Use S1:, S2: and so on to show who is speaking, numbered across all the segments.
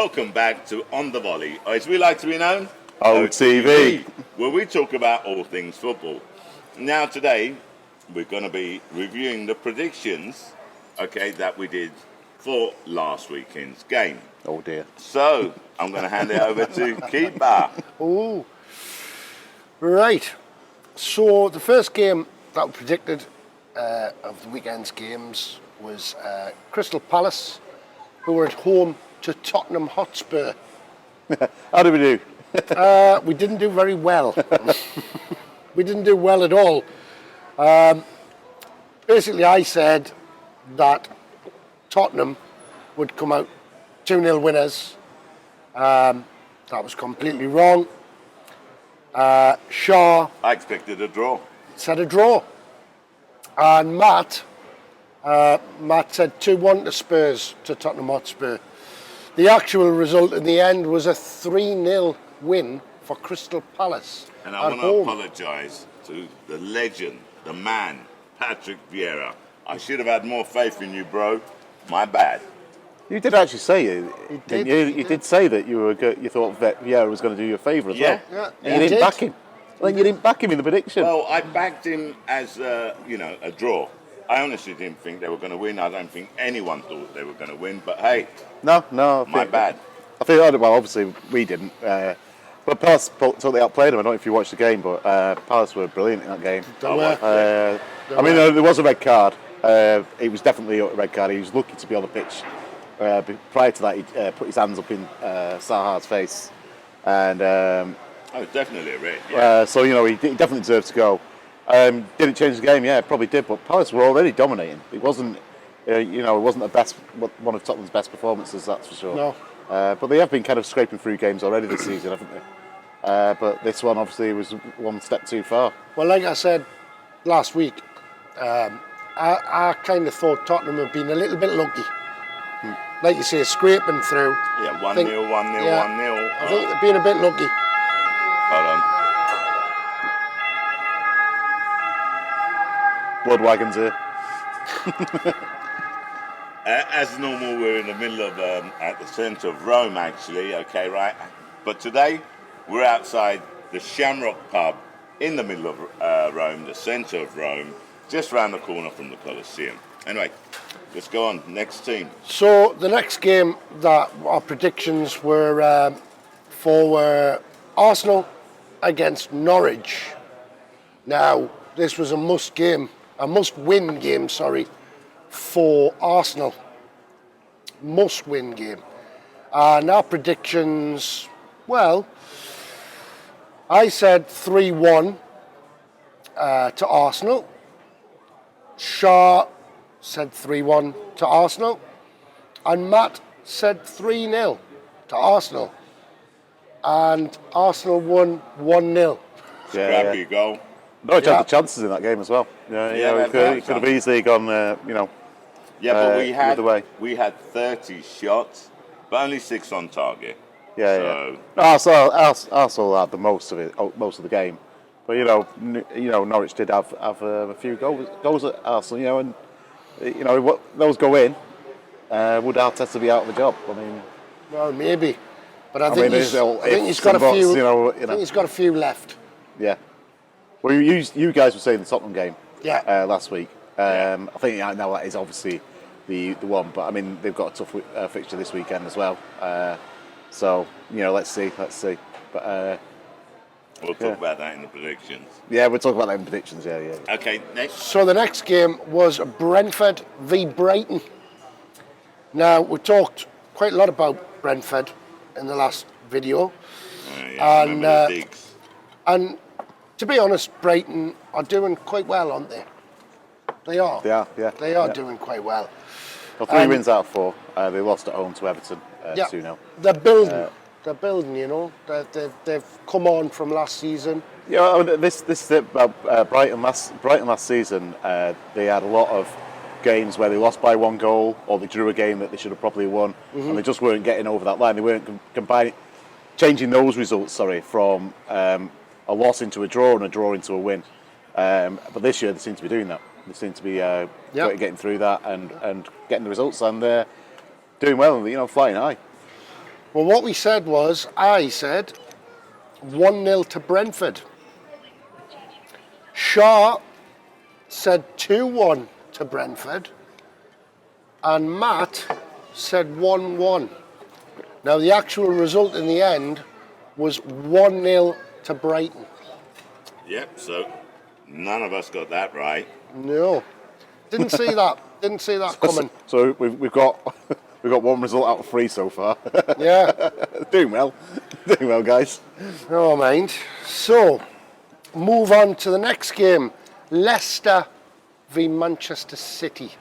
S1: Welcome back to On the Volley, or as we like to be known,
S2: OTV,
S1: where we talk about all things football. Now today, we're going to be reviewing the predictions, that we did for last weekend's game.
S2: Oh dear.
S1: So, I'm going to hand it over to Keeper.
S3: Oh, right. So the first game that we predicted of the weekend's games was Crystal Palace, who were at home to Tottenham Hotspur.
S2: How did we do?
S3: We didn't do very well. We didn't do well at all. Basically, I said that Tottenham would come out 2-0 winners. That was completely wrong. Shaw
S1: I expected a draw.
S3: said a draw. And Matt said 2-1 to Spurs, to Tottenham Hotspur. The actual result in the end was a 3-0 win for Crystal Palace.
S1: And I want to apologise to the legend, the man, Patrick Vieira. I should have had more faith in you, bro. My bad.
S2: You did actually say it. You did say that you thought that Vieira was going to do you a favour as well.
S3: Yeah,
S2: And you didn't back him. Then you didn't back him in the prediction.
S1: Well, I backed him as a draw. I honestly didn't think they were going to win. I don't think anyone thought they were going to win. But hey,
S2: No.
S1: my bad.
S2: I think, well, obviously we didn't. But Palace totally outplayed them. I don't know if you watched the game, but Palace were brilliant in that game. There was a red card. It was definitely a red card. He was lucky to be on the pitch. Prior to that, he put his hands up in Saha's face. And
S1: Oh, definitely a red. Yeah.
S2: so, he definitely deserved to go. Did it change the game? Yeah, it probably did. But Palace were already dominating. It wasn't, it wasn't one of Tottenham's best performances, that's for sure.
S3: No.
S2: But they have been kind of scraping through games already this season, haven't they? But this one obviously was one step too far.
S3: Well, like I said last week, I kind of thought Tottenham had been a little bit lucky. Like you say, scraping through.
S1: Yeah, 1-0, 1-0, 1-0.
S3: I think they've been a bit lucky.
S1: Hold on.
S2: Blood wagons here.
S1: As normal, we're in the middle of, at the centre of Rome, actually, right? But today, we're outside the Shamrock pub in the middle of Rome, the centre of Rome, just round the corner from the Colosseum. Anyway, let's go on. Next team.
S3: So the next game that our predictions were for Arsenal against Norwich. Now, this was a must-win game, for Arsenal. Must-win game. And our predictions, well, I said 3-1 to Arsenal. Shaw said 3-1 to Arsenal. And Matt said 3-0 to Arsenal. And Arsenal won 1-0.
S1: Scrappy goal.
S2: Norwich had the chances in that game as well. It could have easily gone,
S1: Yeah, but we
S2: way.
S1: had 30 shots, but only 6 on target.
S2: Yeah. Arsenal had the most of the game. But Norwich did have a few goals at Arsenal. And those go in. Would Arteta be out of a job? I mean,
S3: well, maybe, but I think he's got a few. I think he's got a few left.
S2: Yeah. Well, you guys were saying the Tottenham game.
S3: Yeah.
S2: Last week. I think now that is obviously the one, but I mean they've got a tough fixture this weekend as well. So let's see. But
S1: we'll talk about that in the predictions.
S2: Yeah, we'll talk about that in predictions. Yeah.
S1: Okay, next.
S3: So the next game was Brentford v Brighton. Now we talked quite a lot about Brentford in the last video, and to be honest, Brighton are doing quite well, aren't they? They are. They are doing quite well.
S2: Well, 3 wins out of 4. They lost at home to Everton 2-0.
S3: They're building. They're building. They've come on from last season.
S2: Yeah, this is it. Brighton last season. They had a lot of games where they lost by 1 goal, or they drew a game that they should have probably won, and they just weren't getting over that line. They weren't changing those results. From a loss into a draw and a draw into a win. But this year they seem to be doing that. They seem to be getting through that and getting the results, and they're doing well, flying high.
S3: Well, what we said was, I said 1-0 to Brentford. Shaw said 2-1 to Brentford. And Matt said 1-1. Now, the actual result in the end was 1-0 to Brighton.
S1: Yep, so none of us got that right.
S3: No. Didn't see that. Didn't see that coming.
S2: So we've got we've got one result out of 3 so far.
S3: Yeah.
S2: Doing well, guys.
S3: Never mind. So, move on to the next game. Leicester v Manchester City.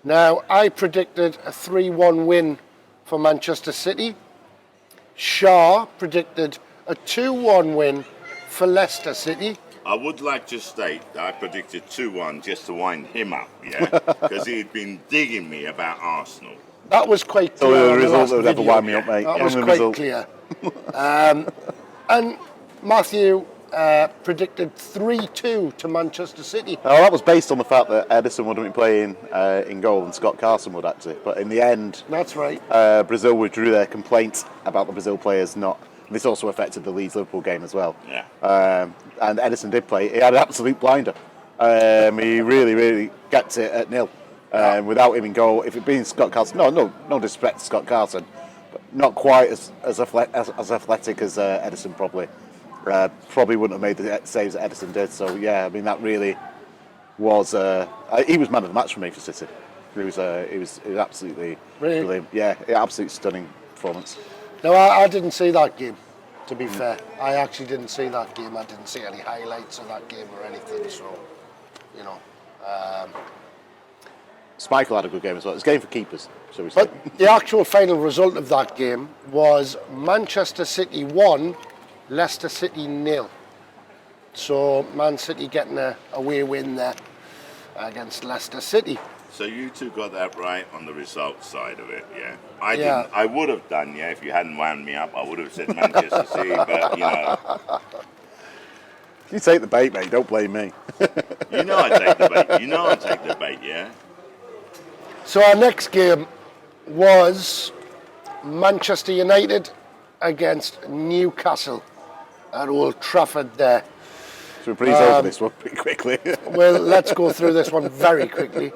S3: Now, I predicted a 3-1 win for Manchester City. Shaw predicted a 2-1 win for Leicester City.
S1: I would like to state that I predicted 2-1 just to wind him up, yeah? Because he'd been digging me about Arsenal.
S3: That was quite clear.
S2: So the
S3: on
S2: result
S3: last
S2: would never
S3: video.
S2: wind me up, mate.
S3: That
S2: Yeah,
S3: was
S2: the
S3: quite
S2: result.
S3: clear. And Matthew predicted 3-2 to Manchester City.
S2: Well, that was based on the fact that Edison would have been playing in goal and Scott Carson would actually. But in the end,
S3: That's right.
S2: Brazil withdrew their complaint about the Brazil players not. This also affected the Leeds-Liverpool game as well.
S1: Yeah.
S2: And Edison did play. He had an absolute blinder. He really gets it at 0 without him in goal. If it being Scott Carson, no disrespect to Scott Carson, but not quite as athletic as Edison probably. Probably wouldn't have made the saves that Edison did. So yeah, I mean that really was. He was man of the match for me for City. He was absolutely
S3: Really?
S2: brilliant. Yeah, absolutely stunning performance.
S3: No, I didn't see that game, to be fair. I actually didn't see that game. I didn't see any highlights of that game or anything, so, you know.
S2: Schmeichel had a good game as well. It's a game for keepers, shall we say.
S3: But the actual final result of that game was Manchester City 1, Leicester City 0. So Man City getting a away win there against Leicester City.
S1: So you two got that right on the results side of it, yeah?
S3: Yeah.
S1: I would have done, yeah, if you hadn't wound me up. I would have said Manchester City, but, you know.
S2: You take the bait, mate. Don't blame me.
S1: You know I take the bait. You know I take the bait, yeah?
S3: So our next game was Manchester United against Newcastle at Old Trafford there.
S2: So we breeze over this one pretty quickly.
S3: Well, let's go through this one very quickly.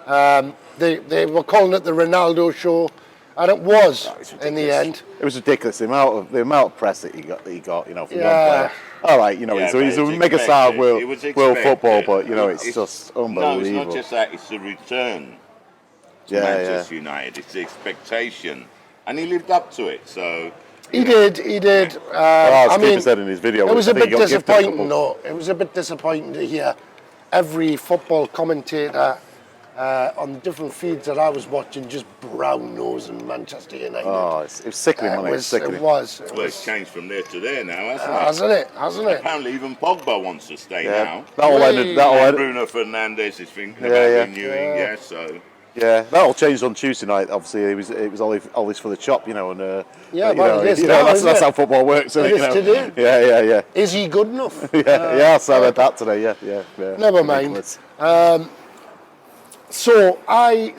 S3: They were calling it the Ronaldo show, and it was in the end.
S2: It was ridiculous the amount of press that he got, you know, from one
S3: Yeah.
S2: player. All right, you know,
S1: Yeah,
S2: so he's a
S1: but it's
S2: mega star of
S1: expected. It was
S2: world
S1: expected.
S2: football, but you know, it's just unbelievable.
S1: No, it's not just that. It's the return to
S2: Yeah,
S1: Manchester United. It's the expectation, and he lived up to it. So
S3: He did.
S2: as
S3: I
S2: Keeper
S3: mean,
S2: said in his video,
S3: it was
S2: I
S3: a
S2: think
S3: bit
S2: he got gifted a
S3: disappointing,
S2: couple.
S3: though. It was a bit disappointing to hear every football commentator on different feeds that I was watching just brown-nosing Manchester United.
S2: Oh, it was sickening, wasn't it? It was sickening.
S3: It was.
S1: well, it's changed from there to there now, hasn't it?
S3: Hasn't it?
S1: Apparently, even Pogba wants to stay
S2: Yeah,
S1: now.
S2: that'll end.
S1: And
S2: That'll end.
S1: Bruno Fernandes is thinking
S2: Yeah,
S1: about
S2: yeah.
S1: renewing. Yeah, so.
S2: Yeah, that'll change on Tuesday night. Obviously, it was olives for the chop, you know, and
S3: Yeah,
S2: you
S3: well,
S2: know,
S3: it is
S2: you
S3: now,
S2: know,
S3: isn't
S2: that's
S3: it?
S2: how football works, isn't
S3: It
S2: it?
S3: is
S2: You know?
S3: today.
S2: Yeah.
S3: Is he good enough?
S2: Yeah, so I read that today. Yeah.
S3: Never mind.
S2: Ridiculous.
S3: So I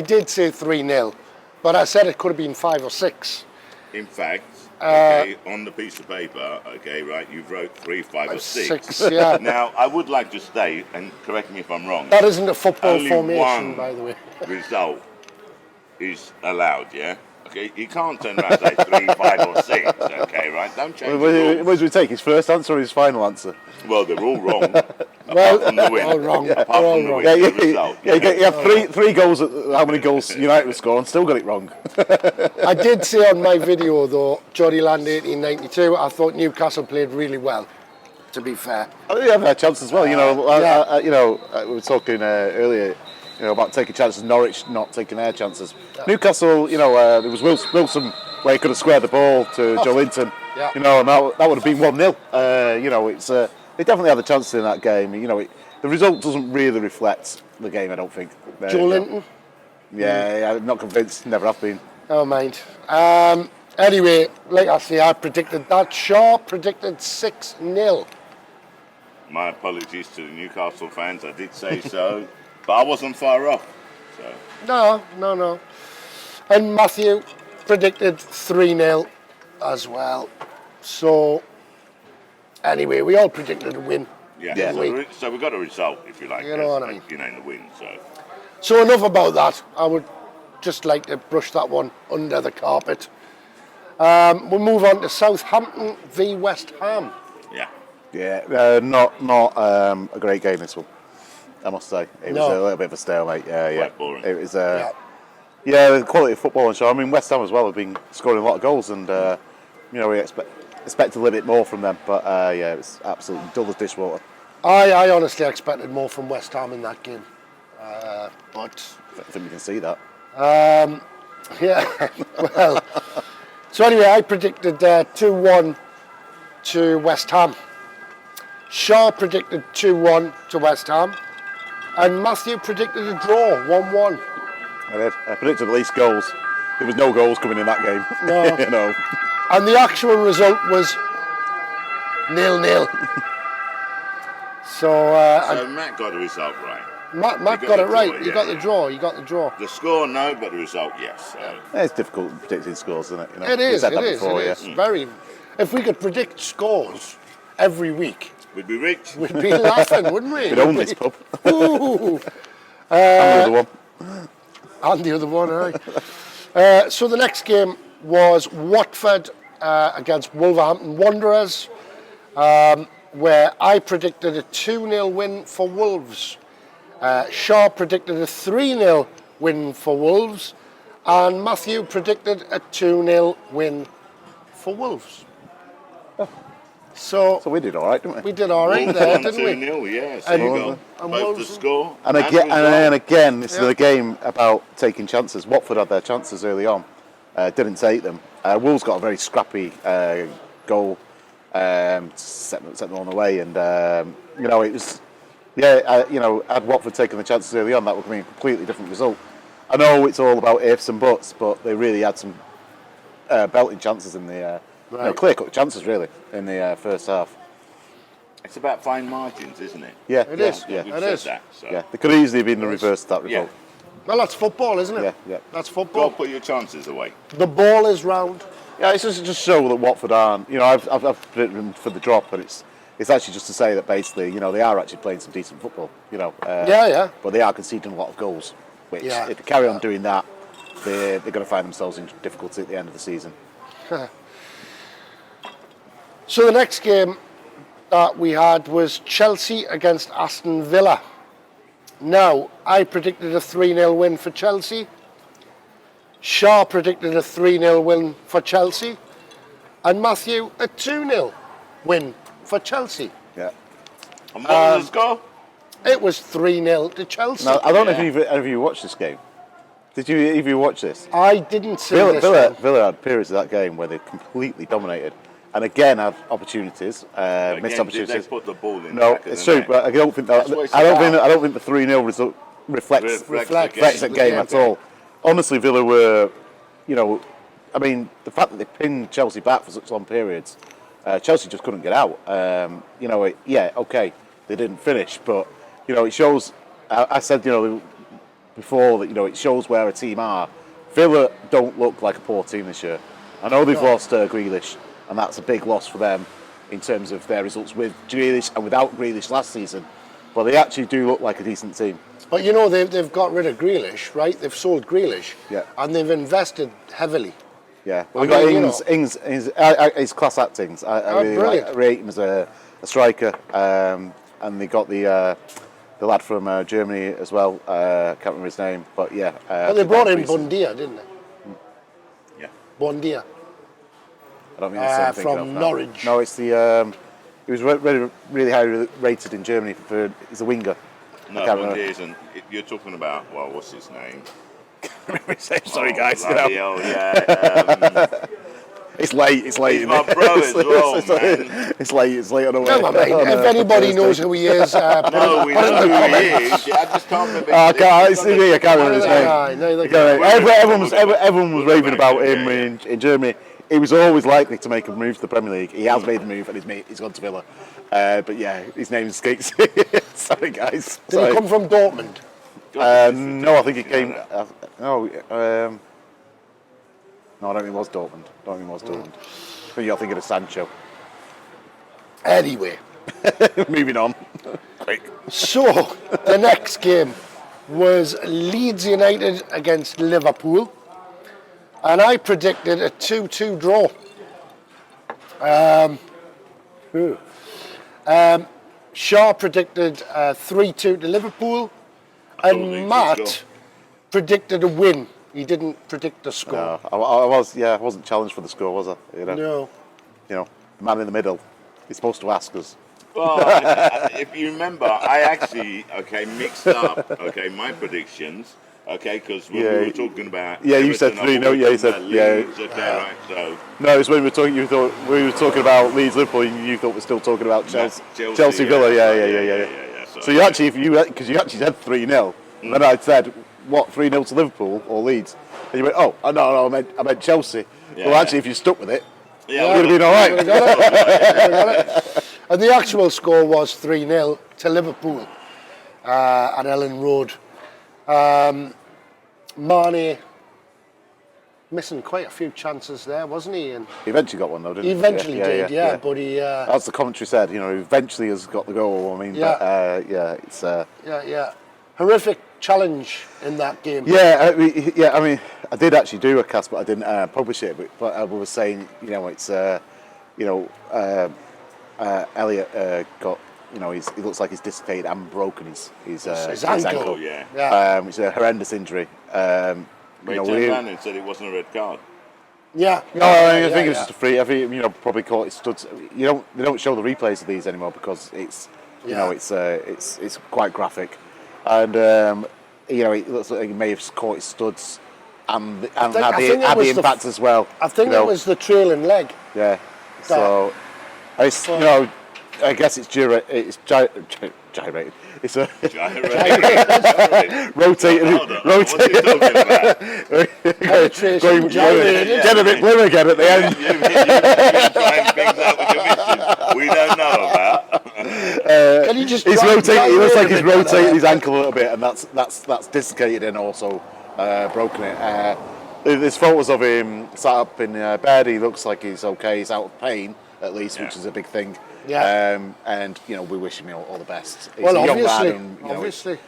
S3: did say 3-0, but I said it could have been 5 or 6.
S1: In fact, okay, on the piece of paper, okay, right, you've wrote 3, 5, or 6.
S3: 6, yeah.
S1: Now, I would like to state, and correct me if I'm wrong,
S3: That isn't a football
S1: only
S3: formation,
S1: one
S3: by the way.
S1: result is allowed, yeah? Okay, you can't turn around and say 3, 5, or 6, okay, right? Don't change the
S2: What
S1: rules.
S2: do we take? His first answer or his final answer?
S1: Well, they're all wrong,
S3: Well,
S1: apart from the win.
S3: all wrong.
S1: Apart
S3: All
S1: from the
S3: wrong.
S1: win,
S2: Yeah,
S1: the result.
S2: you have three goals. How many goals United would score and still got it wrong?
S3: I did say on my video, though, Jody Land 1892, I thought Newcastle played really well, to be fair.
S2: They have had chances as well. You know,
S3: yeah.
S2: we were talking earlier, you know, about taking chances. Norwich not taking their chances. Newcastle, you know, there was Wilson where he could have squared the ball to Joe Linton.
S3: Yeah.
S2: You know, and that would have been 1-0. You know, it's they definitely had the chances in that game. You know, the result doesn't really reflect the game. I don't think.
S3: Joe Linton?
S2: Yeah, I'm not convinced. Never have been.
S3: Never mind. Anyway, like I say, I predicted that. Shaw predicted 6-0.
S1: My apologies to the Newcastle fans, I did say so, but I wasn't far off. So.
S3: No. And Matthew, predicted 3-0 as well. So, anyway, we all predicted a win.
S1: Yeah.
S2: Yeah.
S1: So we got a result, if you like.
S3: You know what I mean.
S1: You know, in the win. So.
S3: So enough about that. I would just like to brush that one under the carpet. We'll move on to Southampton v West Ham.
S1: Yeah.
S2: Yeah, not a great game, this one, I must say. It was a little bit of a stalemate. Yeah.
S1: Quite boring.
S2: It was, the quality of football and show. I mean, West Ham as well have been scoring a lot of goals, and we expect a little bit more from them. But it was absolutely dull as dishwater.
S3: I honestly expected more from West Ham in that game, but
S2: I think we can see that.
S3: yeah. Well, so anyway, I predicted 2-1 to West Ham. Shaw predicted 2-1 to West Ham, and Matthew predicted a draw, 1-1.
S2: I predicted at least goals. There was no goals coming in that game.
S3: No.
S2: You know.
S3: And the actual result was 0-0. So
S1: Matt got the result right.
S3: Matt got it right. You got the draw. You got the draw.
S1: The score, no, but the result, yes. So.
S2: Yeah, it's difficult predicting scores, isn't it? You know,
S3: It is. It is.
S2: before,
S3: It is. Very. If we could predict scores every week,
S1: We'd be rich.
S3: we'd be laughing, wouldn't we?
S2: We'd own this pub.
S3: Ooh.
S2: And the other one.
S3: And the other one, right. So the next game was Watford against Wolverhampton Wanderers, where I predicted a 2-0 win for Wolves. Shaw predicted a 3-0 win for Wolves, and Matthew predicted a 2-0 win for Wolves. So
S2: we did all right, didn't we?
S3: we did all right there, didn't we?
S1: 2-0, yeah. So
S3: And-
S1: you go.
S3: and
S1: Both the
S3: Wolves-
S1: score
S2: And
S1: the
S2: again,
S1: result.
S2: and again, this is a game about taking chances. Watford had their chances early on, didn't take them. Wolves got a very scrappy goal, set them on the way, and it was, had Watford taken the chances early on, that would have been a completely different result. I know it's all about ifs and buts, but they really had some belting chances in the clear-cut chances really in the first half.
S1: It's about fine margins, isn't it?
S2: Yeah,
S3: It is.
S2: Yeah,
S1: We've
S3: It
S1: said
S3: is.
S1: that, so.
S2: yeah. They could easily have been the reverse of that
S1: Yeah.
S2: result.
S3: Well, that's football, isn't it?
S2: Yeah.
S3: That's
S1: Go
S3: football.
S1: put your chances away.
S3: The ball is round.
S2: Yeah, it's just show that Watford aren't. I've predicted them for the drop, but it's actually just to say that basically, they are actually playing some decent football.
S3: Yeah.
S2: But they are conceding a lot of goals, which
S3: Yeah.
S2: if they carry on doing that, they're going to find themselves in difficulty at the end of the season.
S3: So the next game that we had was Chelsea against Aston Villa. Now, I predicted a 3-0 win for Chelsea. Shaw predicted a 3-0 win for Chelsea. And Matthew, a 2-0 win for Chelsea.
S2: Yeah.
S1: And what was the score?
S3: It was 3-0 to Chelsea.
S2: Now, I don't know if you watched this game. Did you even watch this?
S3: I didn't see this one.
S2: Villa had periods of that game where they completely dominated, and again had opportunities,
S1: Again,
S2: missed
S1: did
S2: opportunities.
S1: they put the ball in?
S2: No,
S1: the back of
S2: it's
S1: the
S2: true,
S1: net?
S2: but I don't think
S1: That's what it's
S2: I don't
S1: about.
S2: think the 3-0 result reflects
S1: Reflects
S2: that game at all. Honestly, Villa were, I mean, the fact that they pinned Chelsea back for such long periods, Chelsea just couldn't get out. Okay, they didn't finish, but it shows. I said, before that, it shows where a team are. Villa don't look like a poor team this year. I know they've lost Grealish, and that's a big loss for them in terms of their results with Grealish and without Grealish last season. But they actually do look like a decent team.
S3: But they've got rid of Grealish, right? They've sold Grealish.
S2: Yeah.
S3: And they've invested heavily.
S2: Yeah,
S3: I
S2: we've got
S3: mean,
S2: Ings. He's class at Ings. I really
S3: brilliant.
S2: rate him as a striker. And they got the lad from Germany as well. Can't remember his name, but yeah.
S3: But they brought in Bundia, didn't they?
S1: Yeah.
S3: Bundia.
S2: I don't think the same thing.
S3: From Norwich.
S2: No, it's the. He was really highly rated in Germany he's a winger.
S1: No,
S2: I can't
S1: one
S2: remember.
S1: isn't. You're talking about, what's his name?
S2: Sorry, guys.
S1: Bloody hell, yeah.
S2: It's late. It's late.
S1: He's my brother as well, man.
S2: It's late on the way.
S3: Come on, mate. If anybody knows who he is,
S1: No, we know who he is. I just can't remember.
S2: I can't remember his name.
S3: Aye, neither
S2: I
S3: can
S2: can't remember. Everyone was raving about him in Germany. He was always likely to make a move to the Premier League. He has made the move, and he's gone to Villa. But yeah, his name escapes. Sorry, guys.
S3: Did he come from Dortmund?
S2: No, I think he came. No, I don't think it was Dortmund. But you're thinking of Sancho.
S3: Anyway,
S2: Moving on. Quick.
S3: so the next game was Leeds United against Liverpool, and I predicted a 2-2 draw. Shaw predicted 3-2 to Liverpool,
S1: Leeds
S3: and
S1: would
S3: Matt
S1: score.
S3: predicted a win. He didn't predict the score.
S2: I wasn't challenged for the score, was I?
S3: No.
S2: The man in the middle. He's supposed to ask us.
S1: Well, if you remember, I actually mixed up my predictions. Because when we were talking about
S2: you said
S1: Everton,
S2: 3-0. Yeah, you said
S1: Leeds, right. So
S2: No, it's when we were talking. You thought we were talking about Leeds Liverpool, and you thought we're still talking about Chelsea Villa. Yeah. So you actually, because you actually said 3-0, and then I said what 3-0 to Liverpool or Leeds, and you went, oh no, I meant Chelsea.
S1: Yeah.
S2: Well, actually, if you stuck with it,
S1: yeah,
S2: it would have been all right.
S3: Would've got it. And the actual score was 3-0 to Liverpool at Ellen Road. Mane missing quite a few chances there, wasn't he? And
S2: He eventually got one though, didn't
S3: he
S2: he?
S3: eventually did, but he...
S2: As the commentary said, eventually has got the goal. I mean, it's...
S3: Horrific challenge in that game.
S2: I mean, I did actually do a cast, but I didn't publish it. But I was saying, it's, Elliot got, he looks like he's dislocated and broken his ankle. It's a horrendous injury.
S1: They turned around and said it wasn't a red card.
S3: Yeah.
S2: No, I think it's just a free. I think probably caught his studs. They don't show the replays of these anymore because it's it's quite graphic, and it looks like he may have caught his studs and had the impact as well.
S3: I think it was the trailing leg.
S2: Yeah. So it's I guess it's gyrated. It's a rotating.
S1: What's he talking about?
S2: Get a bit blue again at the end.
S1: You've been trying things out with commission we don't know about.
S3: Can you just
S2: He's rotating. He looks like he's
S3: rotating
S2: rotating his ankle a little bit, and that's dislocated and also broken it. There's photos of him sat up in bed. He looks like he's okay. He's out of pain at least, which is a big thing.
S3: Yeah.
S2: And we wish him all the best. He's
S3: Well,
S2: a young
S3: obviously,
S2: lad, and
S3: obviously.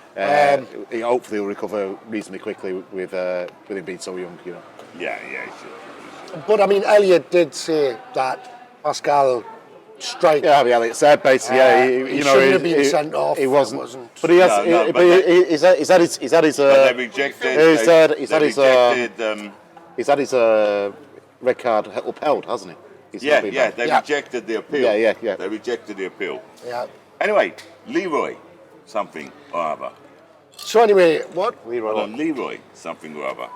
S2: hopefully he'll recover reasonably quickly with him being so young.
S1: Yeah, he should.
S3: But I mean, Elliot did say that Pascal strike.
S2: Yeah, Elliot said basically.
S3: He shouldn't have been sent off.
S2: He wasn't.
S3: It
S2: But he has.
S1: No,
S2: he's had his. He's had his.
S1: But they rejected.
S2: He's had his red card upheld, hasn't he?
S1: They rejected the appeal.
S2: Yeah.
S1: They rejected the appeal.
S3: Yeah.
S1: Anyway, Leroy, something or other.
S3: So anyway, what?
S1: Leroy, something or other.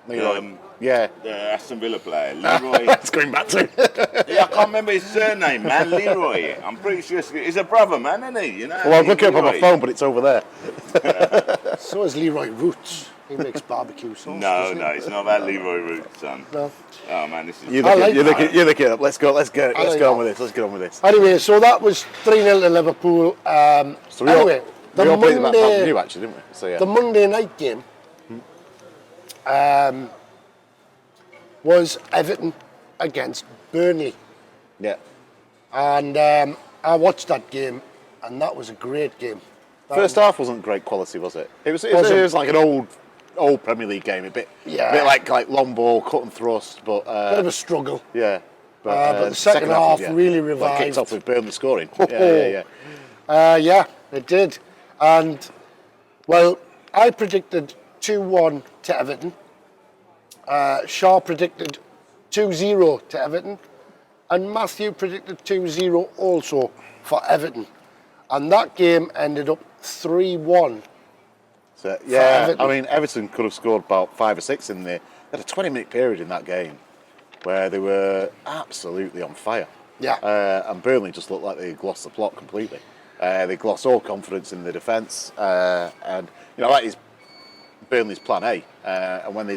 S2: Leroy.
S1: The Aston Villa player, Leroy.
S2: That's going back to.
S1: I can't remember his surname, man. Leroy. I'm pretty sure he's a brother, man, isn't he?
S2: Well, I'm looking up on my phone, but it's over there.
S3: So is Leroy Roots. He makes barbecue sauce.
S1: No, it's not about Leroy Roots, son.
S3: No.
S1: Oh man, this is.
S2: You look it up. Let's go on with this.
S3: Anyway, so that was 3-0 to Liverpool.
S2: We all played about that new actually, didn't we? So yeah.
S3: The Monday night game was Everton against Burnley.
S2: Yeah.
S3: And I watched that game, and that was a great game.
S2: First half wasn't great quality, was it? It was like an old Premier League game, a bit like long ball, cut and thrust, but
S3: bit of a struggle.
S2: Yeah.
S3: But the second half really revived.
S2: Kicked off with Burnley scoring.
S3: Yeah, it did. And well, I predicted 2-1 to Everton. Shaw predicted 2-0 to Everton, and Matthew predicted 2-0 also for Everton. And that game ended up 3-1.
S2: So, yeah, I mean, Everton could have scored about 5 or 6 in there. They had a 20-minute period in that game where they were absolutely on fire.
S3: Yeah.
S2: And Burnley just looked like they lost the plot completely. They lost all confidence in the defence, and that is Burnley's plan A. And when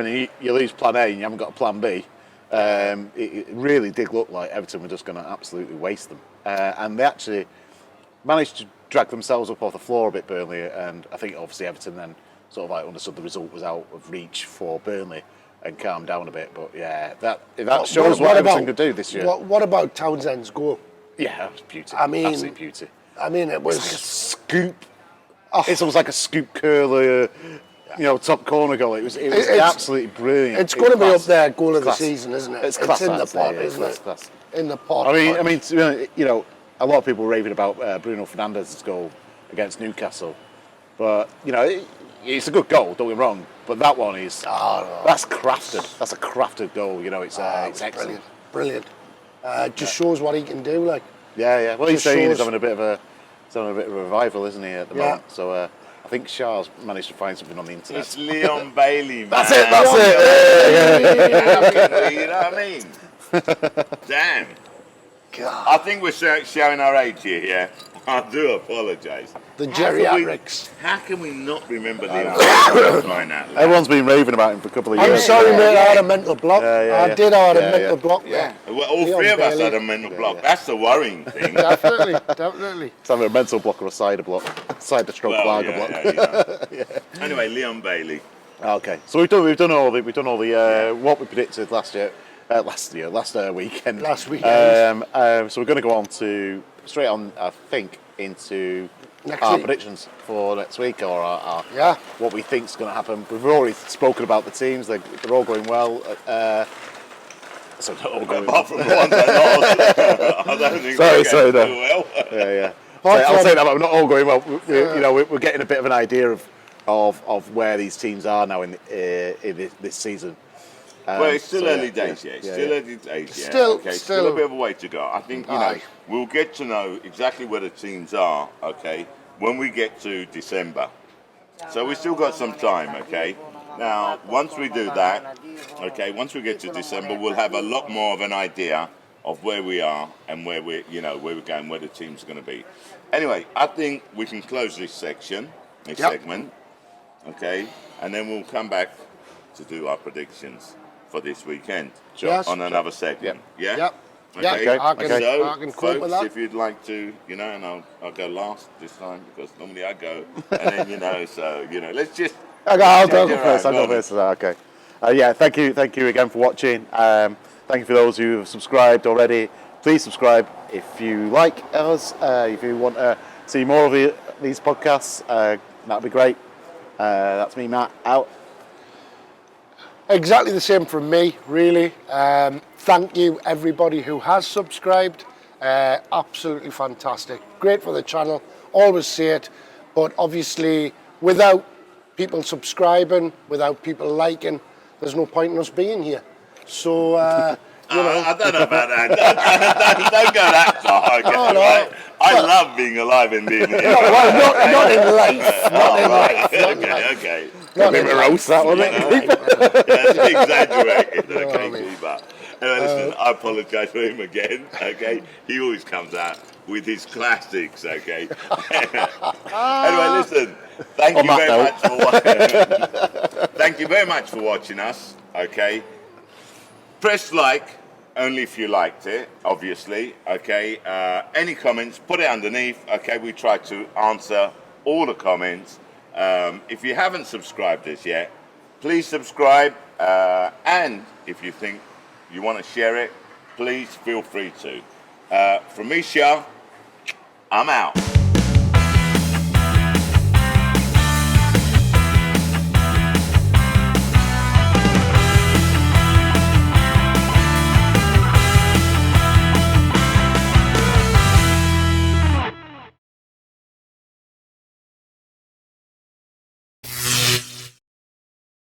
S2: you lose plan A and you haven't got a plan B, it really did look like Everton were just going to absolutely waste them. And they actually managed to drag themselves up off the floor a bit, Burnley, and I think obviously Everton then sort of like understood the result was out of reach for Burnley. and calm down a bit. But yeah, that shows what Everton could do this year.
S3: What about Townsend's goal?
S2: Yeah, that was beauty.
S3: I mean,
S2: absolute beauty.
S3: I mean, it was
S2: It's like a scoop. It's almost like a scoop curler, top corner goal. It was absolutely brilliant.
S3: It's going to be up there, goal of the
S2: class.
S3: season, isn't it?
S2: It's class.
S3: in the pot, isn't it?
S2: Class.
S3: In the pot.
S2: I mean, a lot of people were raving about Bruno Fernandes's goal against Newcastle, but it's a good goal. Don't get me wrong, but that one is that's crafted. That's a crafted goal. It's excellent.
S3: Brilliant. Just shows what he can do. Like.
S2: Yeah. Well, he's saying he's having a bit of a revival, isn't he, at the moment? So I think Charles managed to find something on the internet.
S1: It's Leon Bailey, man.
S2: That's it.
S1: You know what I mean? Damn.
S3: God.
S1: I think we're showing our age here, yeah? I do apologise.
S3: The geriatrics.
S1: How can we not remember Leon Bailey?
S2: Everyone's been raving about him for a couple of
S3: I'm
S2: years.
S3: sorry, mate, I had a mental block.
S2: I
S3: did have a mental block.
S1: Yeah. Well, all three of us had a mental block. That's the worrying thing.
S3: Definitely.
S2: It's either a mental block or a cider block. Cider stroke lager block.
S1: Anyway, Leon Bailey.
S2: Okay, so we've done all the what we predicted last weekend.
S3: Last weekend.
S2: So we're going to go on to straight on, I think, into
S3: Next
S2: our
S3: week.
S2: predictions for next week, or our what we think's going to happen. We've already spoken about the teams; they're all going well. So not all going well.
S1: Apart from the ones I lost, I don't think
S2: Sorry, no.
S1: well.
S2: Yeah. I'll say that, but we're not all going well. We're getting a bit of an idea of where these teams are now in this season.
S1: Well, it's still early days, yeah. Early days, yeah. Still a bit of a way to go. I think, we'll get to know exactly where the teams are, okay, when we get to December. So we still got some time, okay. Now, once we do that, okay, once we get to December, we'll have a lot more of an idea of where we are and where we're going, where the team's going to be. Anyway, I think we can close this segment, okay, and then we'll come back to do our predictions for this weekend on another segment. Yeah?
S3: Yep.
S1: Okay.
S3: I can
S1: So,
S3: with
S1: folks,
S3: that.
S1: if you'd like to, and I'll go last this time because normally I go, and then, so, let's just...
S2: I'll go first. Okay. Thank you again for watching. Thank you for those who have subscribed already. Please subscribe if you like us. If you want to see more of these podcasts, that'd be great. That's me, Matt, out.
S3: Exactly the same from me, really. Thank you, everybody who has subscribed. Absolutely fantastic. Great for the channel. Always say it. But obviously, without people subscribing, without people liking, there's no point in us being here. So,
S1: I don't know about that. Don't go that far. Okay, right? I love being alive and being here.
S3: Not in life. Not in life.
S1: Okay.
S3: Not in
S2: roast that one.
S1: That's exaggerated, okay, but anyway, listen, I apologise for him again, okay? He always comes out with his classics, okay? Anyway, listen, thank you very much for watching us, okay? Press like only if you liked it, obviously, okay? Any comments, put it underneath, okay? We try to answer all the comments. If you haven't subscribed us yet, please subscribe, and if you think you want to share it, please feel free to. From me, Shah, I'm out.